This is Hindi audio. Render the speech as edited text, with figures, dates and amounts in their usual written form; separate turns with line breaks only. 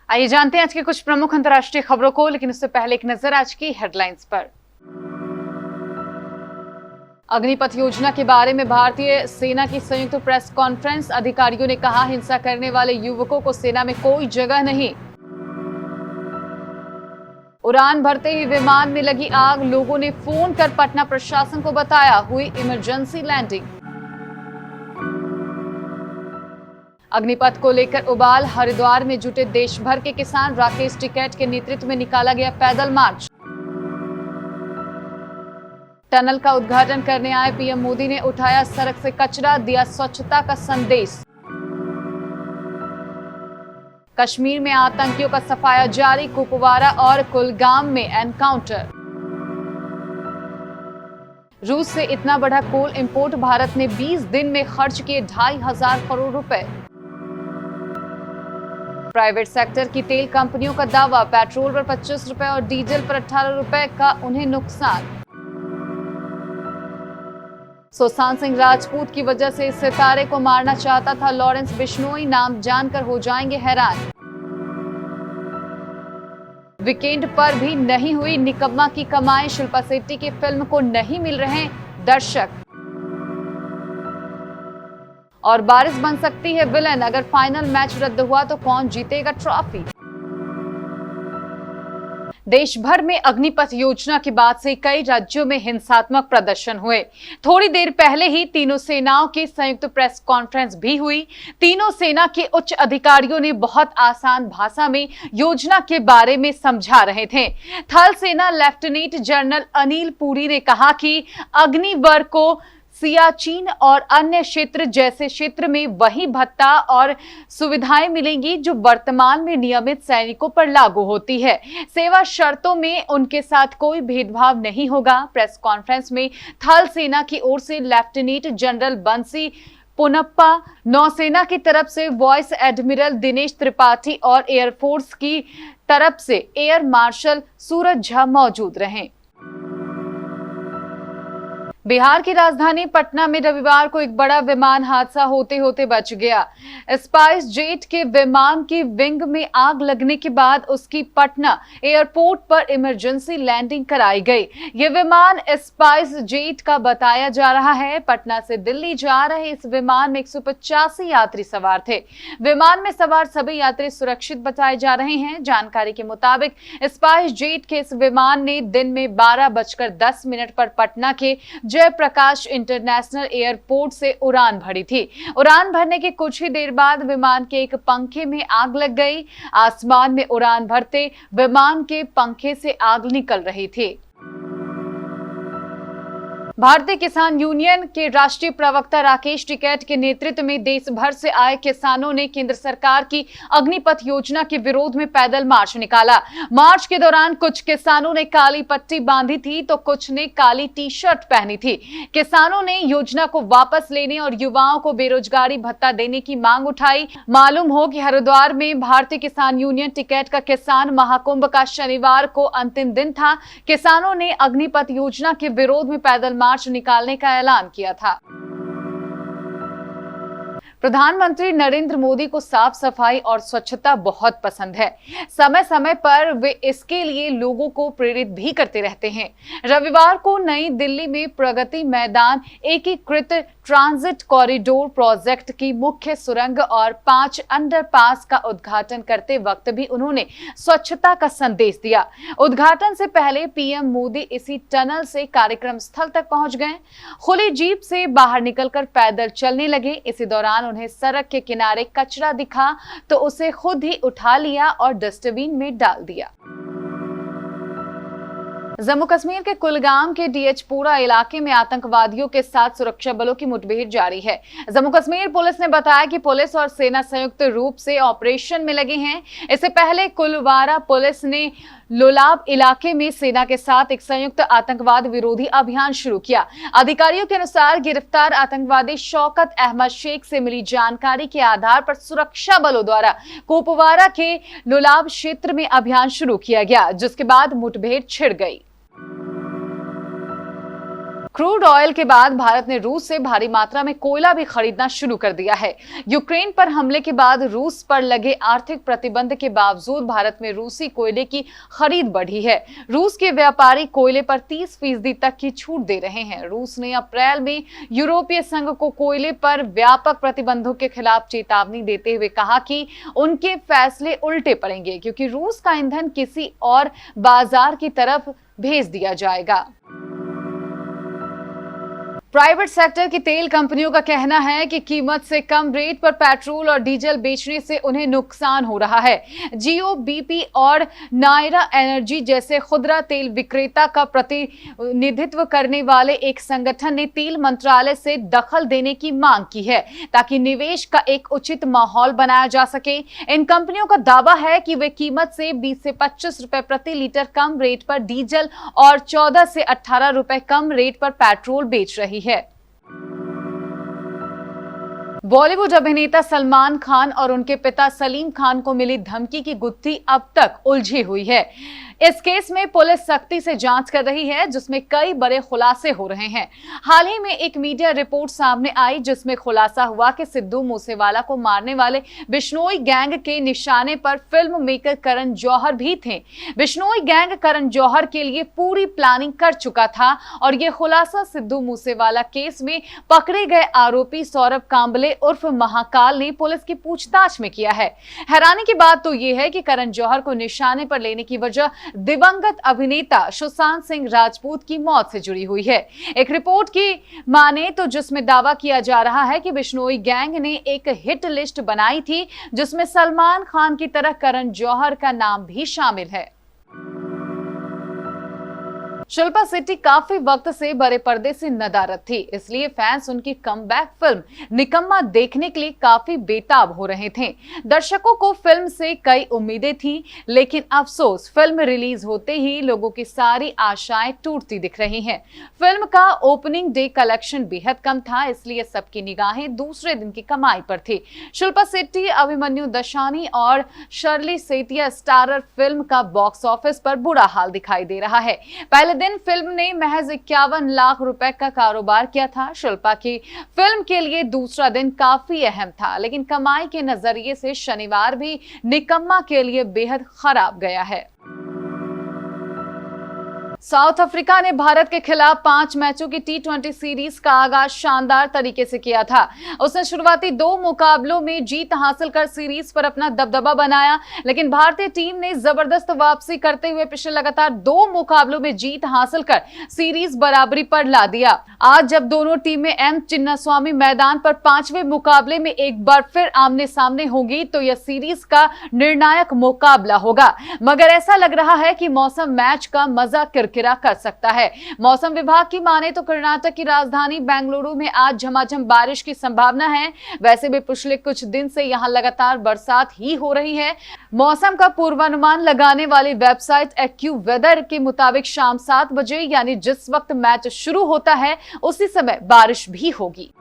आइए जानते हैं आज की कुछ प्रमुख अंतर्राष्ट्रीय खबरों को, लेकिन उससे पहले एक नजर आज की हेडलाइंस पर। अग्निपथ योजना के बारे में भारतीय सेना की संयुक्त प्रेस कॉन्फ्रेंस। अधिकारियों ने कहा, हिंसा करने वाले युवकों को सेना में कोई जगह नहीं। उड़ान भरते ही विमान में लगी आग, लोगों ने फोन कर पटना प्रशासन को बताया, हुई इमरजेंसी लैंडिंग। अग्निपथ को लेकर उबाल, हरिद्वार में जुटे देश भर के किसान। राकेश टिकैत के नेतृत्व में निकाला गया पैदल मार्च। टनल का उद्घाटन करने आए पीएम मोदी ने उठाया सड़क से कचरा, दिया स्वच्छता का संदेश। कश्मीर में आतंकियों का सफाया जारी, कुपवारा और कुलगाम में एनकाउंटर। रूस से इतना बड़ा कोल इंपोर्ट, भारत ने 20 दिन में खर्च किए 2,500 करोड़ रुपए। प्राइवेट सेक्टर की तेल कंपनियों का दावा, पेट्रोल पर 25 रुपए और डीजल पर 18 रुपए का उन्हें नुकसान। सुशांत सिंह राजपूत की वजह से इस सितारे को मारना चाहता था लॉरेंस बिश्नोई, नाम जानकर हो जाएंगे हैरान। वीकेंड पर भी नहीं हुई निकम्मा की कमाई, शिल्पा शेट्टी की फिल्म को नहीं मिल रहे दर्शक। और बारिश बन सकती है विलन, अगर फाइनल मैच रद्द हुआ तो कौन जीतेगा ट्रॉफी। देश भर में अग्निपथ योजना के बाद से कई राज्यों में हिंसात्मक प्रदर्शन हुए। थोड़ी देर पहले ही तीनों सेनाओं की संयुक्त प्रेस कॉन्फ्रेंस भी हुई। तीनों सेना के उच्च अधिकारियों ने बहुत आसान भाषा में योजना के बारे में समझा रहे थे। थल सेना लेफ्टिनेंट जनरल अनिल पुरी ने कहा कि अग्निवर को सियाचिन और अन्य क्षेत्र जैसे क्षेत्र में वही भत्ता और सुविधाएं मिलेंगी जो वर्तमान में नियमित सैनिकों पर लागू होती है। सेवा शर्तों में उनके साथ कोई भेदभाव नहीं होगा। प्रेस कॉन्फ्रेंस में थल सेना की ओर से लेफ्टिनेंट जनरल बंसी पुनप्पा, नौसेना की तरफ से वॉइस एडमिरल दिनेश त्रिपाठी और एयरफोर्स की तरफ से एयर मार्शल सूरज झा मौजूद रहे। बिहार की राजधानी पटना में रविवार को एक बड़ा विमान हादसा होते होते बच गया। स्पाइस जेट के विमान की विंग में आग लगने के बाद उसकी पटना एयरपोर्ट पर इमरजेंसी लैंडिंग कराई गई। यह विमान स्पाइस जेट का बताया जा रहा है। पटना से दिल्ली जा रहे इस विमान में 185 यात्री सवार थे। विमान में सवार सभी यात्री सुरक्षित बताए जा रहे हैं। जानकारी के मुताबिक स्पाइस जेट के इस विमान ने दिन में 12:10 पर पटना के जयप्रकाश इंटरनेशनल एयरपोर्ट से उड़ान भरी थी। उड़ान भरने के कुछ ही देर बाद विमान के एक पंखे में आग लग गई। आसमान में उड़ान भरते विमान के पंखे से आग निकल रही थी। भारतीय किसान यूनियन के राष्ट्रीय प्रवक्ता राकेश टिकैत के नेतृत्व में देश भर से आए किसानों ने केंद्र सरकार की अग्निपथ योजना के विरोध में पैदल मार्च निकाला। मार्च के दौरान कुछ किसानों ने काली पट्टी बांधी थी तो कुछ ने काली टी-शर्ट पहनी थी। किसानों ने योजना को वापस लेने और युवाओं को बेरोजगारी भत्ता देने की मांग उठाई। मालूम हो कि हरिद्वार में भारतीय किसान यूनियन टिकैत का किसान महाकुंभ का शनिवार को अंतिम दिन था। किसानों ने अग्निपथ योजना के विरोध में पैदल मार्च निकालने का ऐलान किया था। प्रधानमंत्री नरेंद्र मोदी को साफ सफाई और स्वच्छता बहुत पसंद है। समय समय पर वे इसके लिए लोगों को प्रेरित भी करते रहते हैं। रविवार को नई दिल्ली में प्रगति मैदान एकीकृत ट्रांजिट कॉरिडोर प्रोजेक्ट की मुख्य सुरंग और 5 अंडरपास का उद्घाटन करते वक्त भी उन्होंने स्वच्छता का संदेश दिया। उद्घाटन से पहले पीएम मोदी इसी टनल से कार्यक्रम स्थल तक पहुंच गए। खुली जीप से बाहर निकलकर पैदल चलने लगे। इसी दौरान उन्हें सड़क के किनारे कचरा दिखा तो उसे खुद ही उठा लिया और डस्टबिन में डाल दिया। जम्मू कश्मीर के कुलगाम के डीएचपुरा इलाके में आतंकवादियों के साथ सुरक्षा बलों की मुठभेड़ जारी है। जम्मू कश्मीर पुलिस ने बताया कि पुलिस और सेना संयुक्त रूप से ऑपरेशन में लगे हैं। इससे पहले कुलवारा पुलिस ने लोलाब इलाके में सेना के साथ एक संयुक्त आतंकवाद विरोधी अभियान शुरू किया। अधिकारियों के अनुसार गिरफ्तार आतंकवादी शौकत अहमद शेख से मिली जानकारी के आधार पर सुरक्षा बलों द्वारा कुपवारा के लोलाब क्षेत्र में अभियान शुरू किया गया, जिसके बाद मुठभेड़ छिड़ गई। क्रूड ऑयल के बाद भारत ने रूस से भारी मात्रा में कोयला भी खरीदना शुरू कर दिया है। यूक्रेन पर हमले के बाद रूस पर लगे आर्थिक प्रतिबंध के बावजूद भारत में रूसी कोयले की खरीद बढ़ी है। रूस के व्यापारी कोयले पर 30% तक की छूट दे रहे हैं। रूस ने अप्रैल में यूरोपीय संघ को कोयले पर व्यापक प्रतिबंधों के खिलाफ चेतावनी देते हुए कहा कि उनके फैसले उल्टे पड़ेंगे, क्योंकि रूस का ईंधन किसी और बाजार की तरफ भेज दिया जाएगा। प्राइवेट सेक्टर की तेल कंपनियों का कहना है कि कीमत से कम रेट पर पेट्रोल और डीजल बेचने से उन्हें नुकसान हो रहा है। जियो, बीपी और नायरा एनर्जी जैसे खुदरा तेल विक्रेता का प्रतिनिधित्व करने वाले एक संगठन ने तेल मंत्रालय से दखल देने की मांग की है, ताकि निवेश का एक उचित माहौल बनाया जा सके। इन कंपनियों का दावा है कि वे कीमत से 20 से 25 रुपए प्रति लीटर कम रेट पर डीजल और 14 से 18 रुपए कम रेट पर पेट्रोल बेच रही है। बॉलीवुड अभिनेता सलमान खान और उनके पिता सलीम खान को मिली धमकी की गुत्थी अब तक उलझी हुई है। इस केस में पुलिस सख्ती से जांच कर रही है, जिसमें कई बड़े खुलासे हो रहे हैं। हाल ही में एक मीडिया रिपोर्ट सामने आई, जिसमें खुलासा हुआ कि सिद्धू मूसेवाला को मारने वाले बिश्नोई गैंग के निशाने पर फिल्म मेकर करण जौहर भी थे। बिश्नोई गैंग करण जौहर के लिए पूरी प्लानिंग कर चुका था और यह खुलासा सिद्धू मूसेवाला केस में पकड़े गए आरोपी सौरभ कांबले उर्फ महाकाल ने पुलिस की पूछताछ में किया है। हैरानी की बात तो यह है कि करण जौहर को निशाने पर लेने की वजह दिवंगत अभिनेता सुशांत सिंह राजपूत की मौत से जुड़ी हुई है। एक रिपोर्ट की माने तो जिसमें दावा किया जा रहा है कि बिश्नोई गैंग ने एक हिट लिस्ट बनाई थी, जिसमें सलमान खान की तरह करण जौहर का नाम भी शामिल है। शिल्पा शेट्टी काफी वक्त से बड़े पर्दे से नदारद थी, इसलिए फैंस उनकी कमबैक फिल्म निकम्मा देखने के लिए काफी बेताब हो रहे थे। दर्शकों को फिल्म से कई उम्मीदें थीं, लेकिन अफसोस फिल्म रिलीज होते ही लोगों की सारी आशाएं टूटती दिख रही हैं। फिल्म का ओपनिंग डे कलेक्शन बेहद कम था, इसलिए सबकी निगाहें दूसरे दिन की कमाई पर थी। शिल्पा शेट्टी, अभिमन्यु दशानी और शर्ली सेतिया स्टारर फिल्म का बॉक्स ऑफिस पर बुरा हाल दिखाई दे रहा है। पहले दिन फिल्म ने महज 51 लाख रुपए का कारोबार किया था। शिल्पा की फिल्म के लिए दूसरा दिन काफी अहम था, लेकिन कमाई के नजरिए से शनिवार भी निकम्मा के लिए बेहद खराब गया है। साउथ अफ्रीका ने भारत के खिलाफ 5 मैचों की T20 सीरीज का आगाज शानदार तरीके से किया था। उसने शुरुआती 2 मुकाबलों में जीत हासिल कर सीरीज पर अपना दबदबा बनाया, लेकिन भारतीय टीम ने जबरदस्त वापसी करते हुए पिछले लगातार 2 मुकाबलों में जीत हासिल कर सीरीज बराबरी पर ला दिया। आज जब दोनों टीमें एम चिन्नास्वामी मैदान पर 5वें मुकाबले में एक बार फिर आमने सामने होंगी, तो यह सीरीज का निर्णायक मुकाबला होगा। मगर ऐसा लग रहा है कि मौसम मैच का मजा किरकिरा कर सकता है। मौसम विभाग की माने तो कर्नाटक की राजधानी बेंगलुरु में आज झमाझम बारिश की संभावना है। वैसे भी पिछले कुछ दिन से यहां लगातार बरसात ही हो रही है। मौसम का पूर्वानुमान लगाने वाली वेबसाइट एक्यूवेदर के मुताबिक शाम 7 बजे, यानी जिस वक्त मैच शुरू होता है, उसी समय बारिश भी होगी।